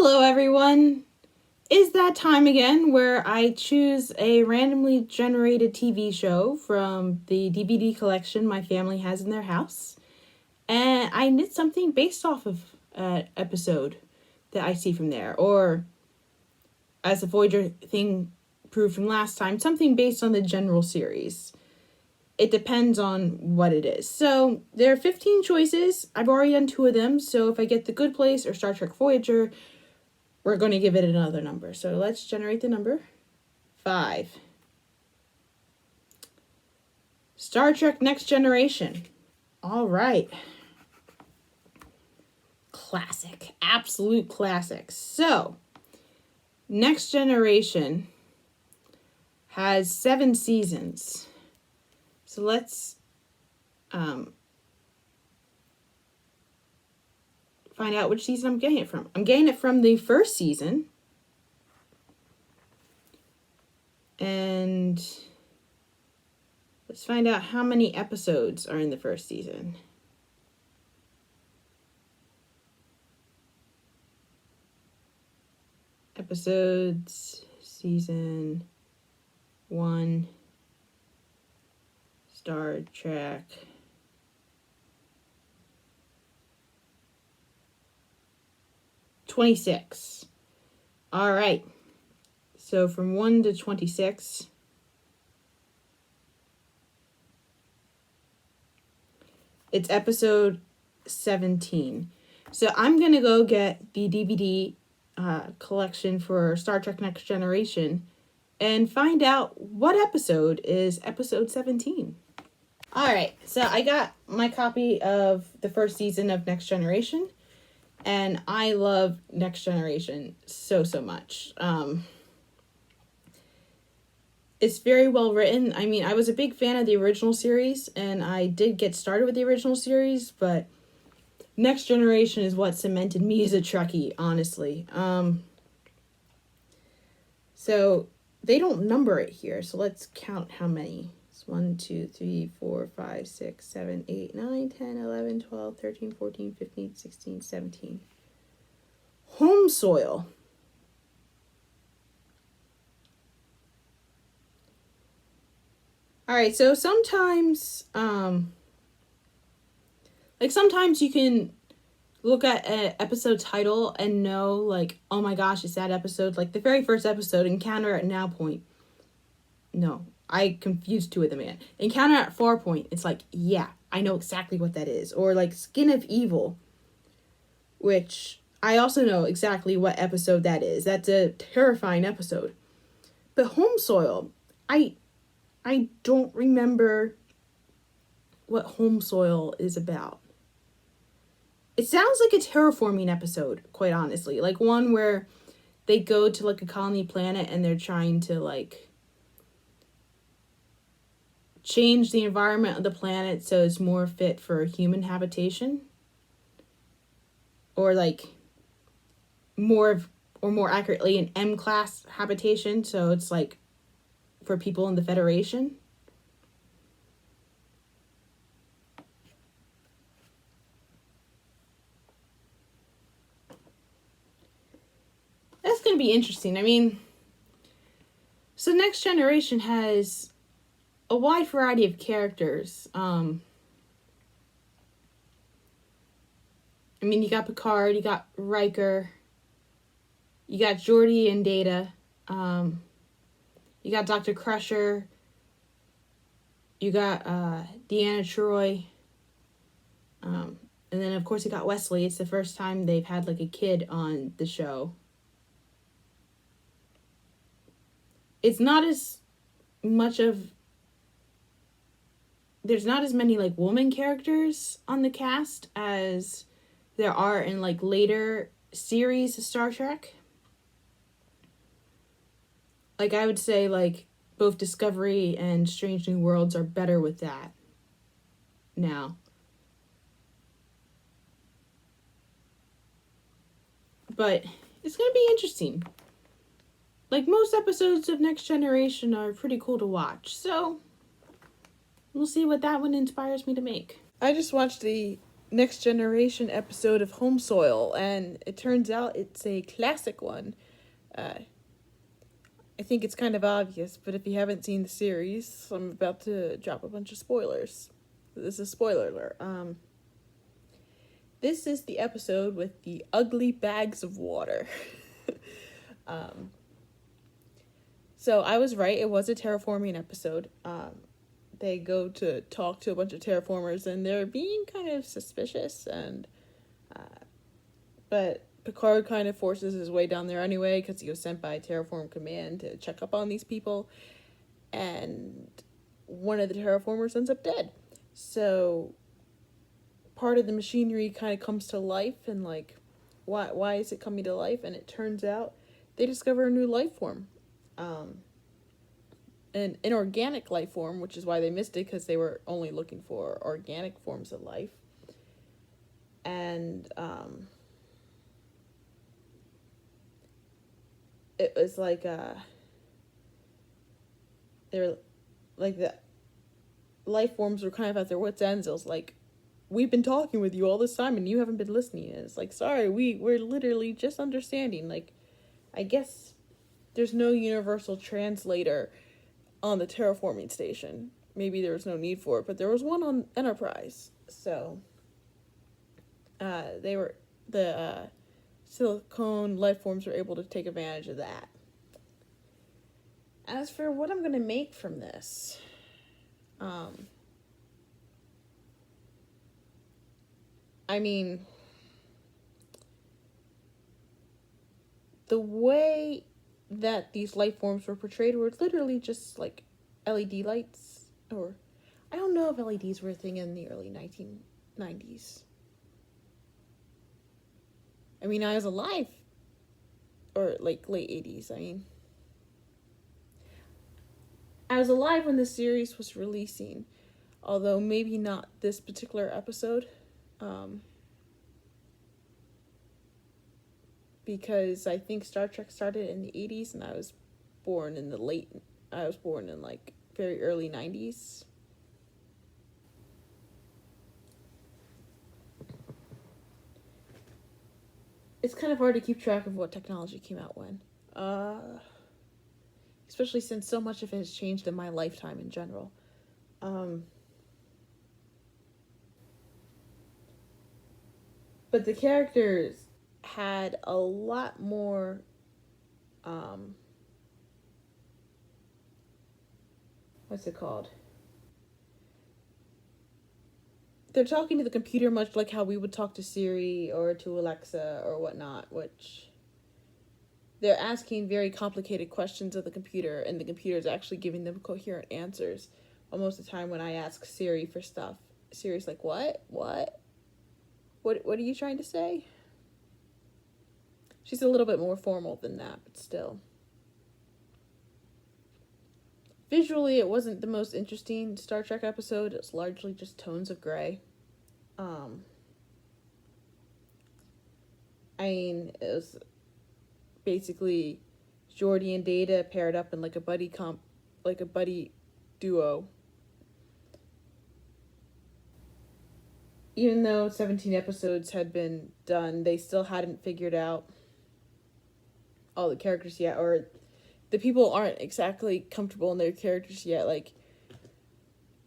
Hello everyone! It's that time again where I choose a randomly generated TV show from the DVD collection my family has in their house. And I knit something based off of an episode that I see from there. Or, as the Voyager thing proved from last time, something based on the general series. It depends on what it is. So, there are 15 choices. I've already done 2 of them, so if I get The Good Place or Star Trek Voyager, we're going to give it another number. So let's generate the number 5. Star Trek Next Generation. All right. Classic. Absolute classic. So, Next Generation has 7 seasons. So let's find out which season I'm getting it from. I'm getting it from the first season. And let's find out how many episodes are in the first season. Episodes, season 1, Star Trek. $26. All right. So from 1 to 26. It's episode 17. So I'm going to go get the DVD collection for Star Trek Next Generation and find out what episode is episode 17. All right. So I got my copy of the first season of Next Generation. And I love Next Generation so much. It's very well written. I mean, I was a big fan of the original series, and I did get started with the original series, but Next Generation is what cemented me as a Trekkie, honestly. So they don't number it here, so let's count how many. 1, 2, 3, 4, 5, 6, 7, 8, 9, 10, 11, 12, 13, 14, 15, 16, 17. Home soil. All right, so sometimes, sometimes you can look at an episode title and know, like, oh my gosh, it's that episode. Like the very first episode, Encounter at Now Point. No, I confused 2 of them again. Encounter at Farpoint. It's like, yeah, I know exactly what that is. Or like Skin of Evil, which I also know exactly what episode that is. That's a terrifying episode. But Home Soil, I don't remember what Home Soil is about. It sounds like a terraforming episode, quite honestly. Like one where they go to like a colony planet and they're trying to like change the environment of the planet so it's more fit for human habitation. Or like more accurately an M-class habitation, so it's like for people in the Federation. That's going to be interesting. I mean, so Next Generation has a wide variety of characters. I mean, you got Picard, you got Riker, you got Geordi and Data, you got Dr. Crusher, you got Deanna Troi, and then of course you got Wesley. It's the first time they've had like a kid on the show. It's not as much of... There's not as many like woman characters on the cast as there are in like later series of Star Trek. Like I would say like both Discovery and Strange New Worlds are better with that now. But it's going to be interesting. Like most episodes of Next Generation are pretty cool to watch. So we'll see what that one inspires me to make. I just watched the Next Generation episode of Home Soil, and it turns out it's a classic one. Uh, I think it's kind of obvious, but if you haven't seen the series, I'm about to drop a bunch of spoilers. This is spoiler alert. This is the episode with the ugly bags of water. um, so I was right. It was a terraforming episode. They go to talk to a bunch of terraformers, and they're being kind of suspicious, and but Picard kind of forces his way down there anyway because he was sent by Terraform Command to check up on these people, and one of the terraformers ends up dead. So part of the machinery kind of comes to life, and like, why is it coming to life? And it turns out they discover a new life form, an inorganic life form, which is why they missed it, because they were only looking for organic forms of life. And it was like they're like the life forms were kind of at their wits' ends. It was like, we've been talking with you all this time and you haven't been listening. And it's like, sorry, we're literally just understanding. Like, I guess there's no universal translator on the terraforming station. Maybe there was no need for it, but there was one on Enterprise. So they were the silicone life forms were able to take advantage of that. As for what I'm gonna make from this, I mean, the way that these life forms were portrayed were literally just like LED lights, or I don't know if LEDs were a thing in the early 1990s. I mean, I was alive, or like late 80s. I mean, I was alive when the series was releasing, although maybe not this particular episode. Because I think Star Trek started in the 80s, and I was born in like very early 90s. It's kind of hard to keep track of what technology came out when. Especially since so much of it has changed in my lifetime in general. But the characters had a lot more what's it called? They're talking to the computer much like how we would talk to Siri or to Alexa or whatnot, which they're asking very complicated questions of the computer, and the computer is actually giving them coherent answers. Well, most of the time when I ask Siri for stuff, Siri's like, what are you trying to say? She's a little bit more formal than that, but still. Visually, it wasn't the most interesting Star Trek episode. It's largely just tones of gray. I mean, it was basically Geordi and Data paired up in like a buddy duo. Even though 17 episodes had been done, they still hadn't figured out all the characters yet, or the people aren't exactly comfortable in their characters yet. Like,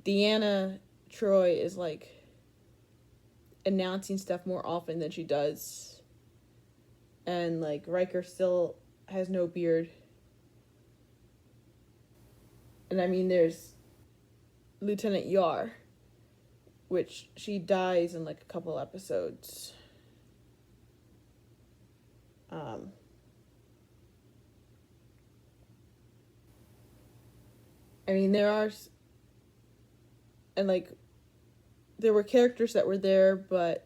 Deanna Troi is like announcing stuff more often than she does. And like Riker still has no beard. And I mean, there's Lieutenant Yar, which she dies in like a couple episodes. I mean, and like, there were characters that were there, but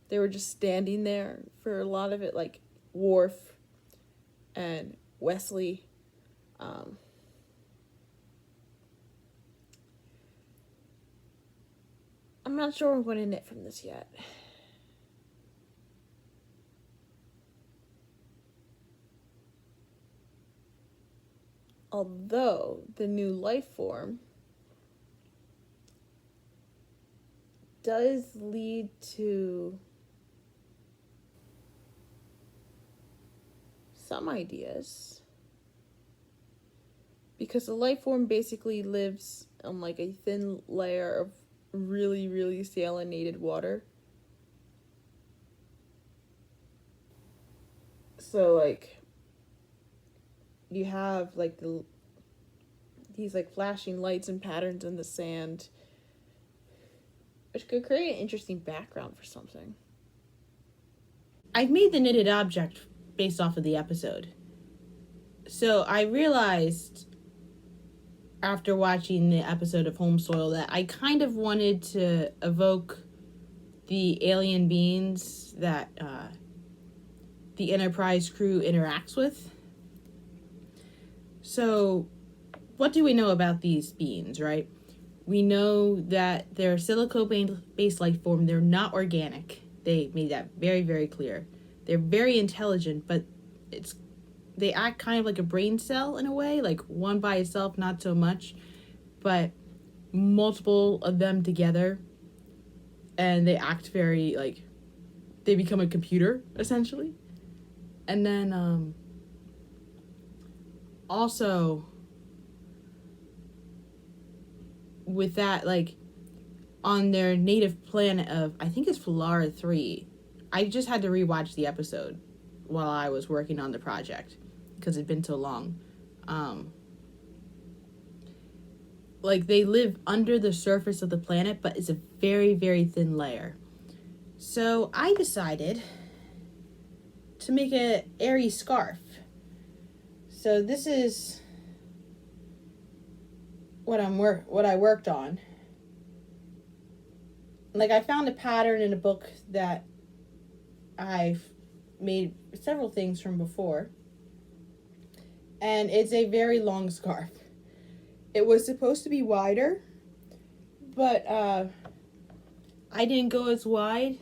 they were just standing there for a lot of it, like Worf and Wesley. I'm not sure what to knit from this yet. Although the new life form does lead to some ideas. Because the life form basically lives on like a thin layer of really, really salinated water. So like you have like these like flashing lights and patterns in the sand, which could create an interesting background for something. I've made the knitted object based off of the episode. So I realized after watching the episode of Home Soil that I kind of wanted to evoke the alien beings that the Enterprise crew interacts with. So, what do we know about these beings, right? We know that they're silico-based life form. They're not organic. They made that very, very clear. They're very intelligent, but they act kind of like a brain cell in a way, like one by itself, not so much, but multiple of them together, and they act very like they become a computer essentially. And then also with that, like on their native planet of, I think it's Falara 3, I just had to rewatch the episode while I was working on the project because it'd been so long. Like they live under the surface of the planet, but it's a very, very thin layer. So I decided to make an airy scarf. So this is what I worked on. Like I found a pattern in a book that I've made several things from before. And it's a very long scarf. It was supposed to be wider, but I didn't go as wide,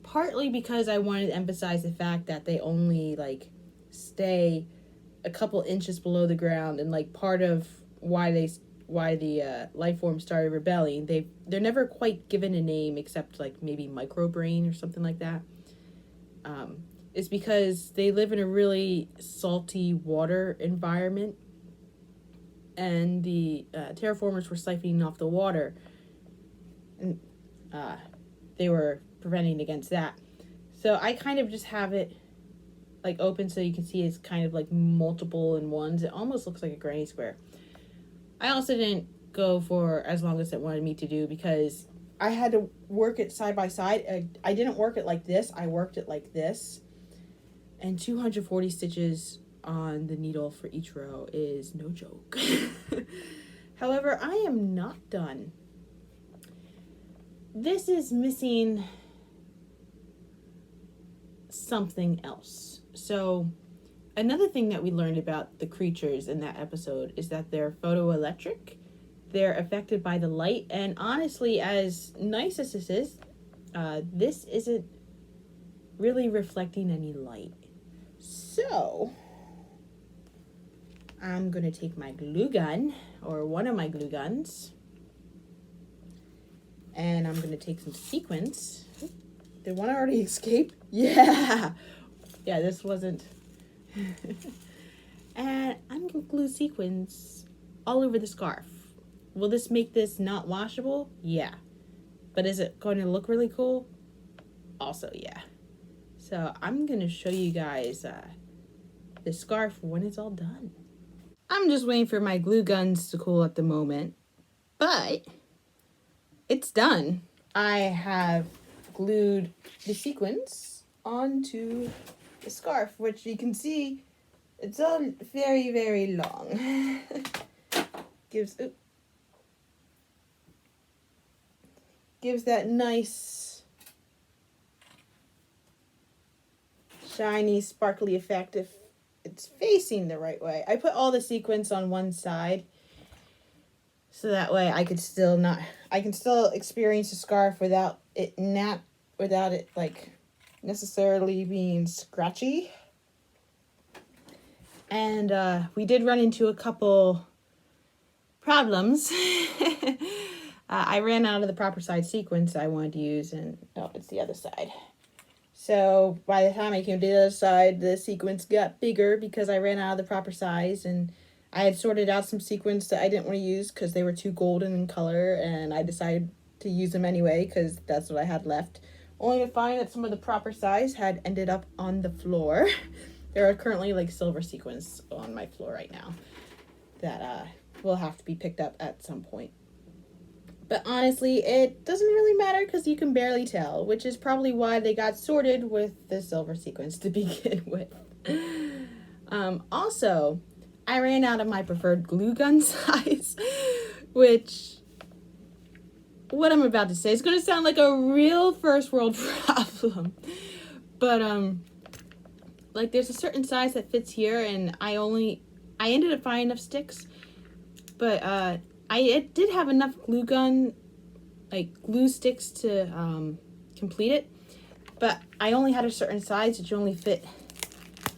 partly because I wanted to emphasize the fact that they only like stay a couple inches below the ground, and like part of why the life form started rebelling, they're never quite given a name except like maybe microbrain or something like that. It's because they live in a really salty water environment, and the terraformers were siphoning off the water, and they were preventing against that. So I kind of just have it like open so you can see it's kind of like multiple in ones. It almost looks like a granny square. I also didn't go for as long as it wanted me to do because I had to work it side by side. I didn't work it like this. I worked it like this. And 240 stitches on the needle for each row is no joke. However, I am not done. This is missing something else. So, another thing that we learned about the creatures in that episode is that they're photoelectric. They're affected by the light. And honestly, as nice as this isn't really reflecting any light. So, I'm going to take my glue gun, or one of my glue guns, and I'm going to take some sequins. Did one already escape? Yeah! Yeah, this wasn't... And I'm going to glue sequins all over the scarf. Will this make this not washable? Yeah. But is it going to look really cool? Also, yeah. So I'm going to show you guys the scarf when it's all done. I'm just waiting for my glue guns to cool at the moment, but it's done. I have glued the sequins onto the scarf, which you can see it's all very, very long. Gives that nice shiny, sparkly effect if it's facing the right way. I put all the sequins on one side so that way I can still experience the scarf without it like necessarily being scratchy. And we did run into a couple problems. I ran out of the proper size sequence I wanted to use, and oh, it's the other side. So by the time I came to the other side, the sequence got bigger because I ran out of the proper size, and I had sorted out some sequins that I didn't want to use because they were too golden in color, and I decided to use them anyway because that's what I had left. Only to find that some of the proper size had ended up on the floor. There are currently like silver sequins on my floor right now that will have to be picked up at some point. But honestly, it doesn't really matter because you can barely tell, which is probably why they got sorted with the silver sequence to begin with. Also, I ran out of my preferred glue gun size, which, what I'm about to say is going to sound like a real first world problem. But, like, there's a certain size that fits here, and I ended up finding enough sticks, but, I did have enough glue sticks to complete it, but I only had a certain size which only fit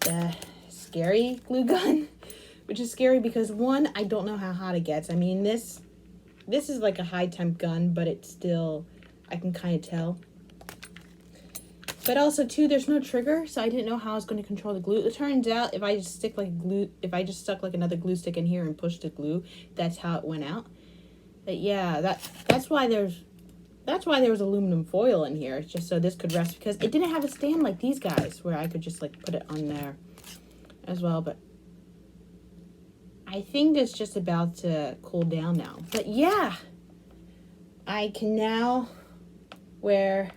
the scary glue gun, which is scary because one, I don't know how hot it gets. I mean, this is like a high temp gun, but it's still, I can kind of tell. But also two, there's no trigger, so I didn't know how I was going to control the glue. It turns out if I just stuck like another glue stick in here and pushed the glue, that's how it went out. But yeah, that's why there was aluminum foil in here, just so this could rest, because it didn't have a stand like these guys where I could just like put it on there as well. But I think it's just about to cool down now. But yeah, I can now wear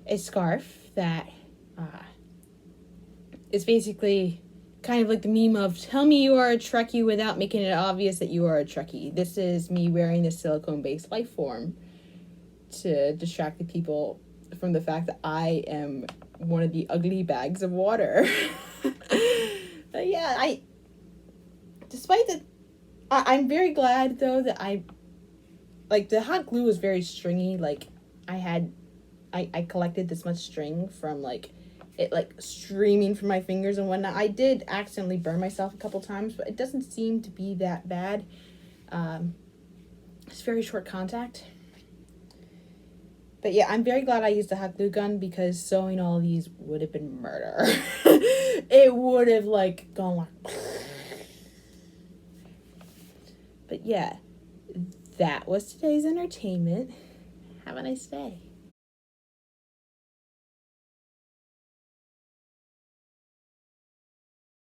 a scarf that is basically kind of like the meme of tell me you are a Trekkie without making it obvious that you are a Trekkie. This is me wearing this silicone-based life form to distract the people from the fact that I am one of the ugly bags of water. But yeah, I'm very glad though that the hot glue was very stringy. Like I collected this much string from like it like streaming from my fingers and whatnot. I did accidentally burn myself a couple times, but it doesn't seem to be that bad. It's very short contact. But yeah, I'm very glad I used the hot glue gun because sewing all these would have been murder. It would have like gone like. But yeah, that was today's entertainment. Have a nice day.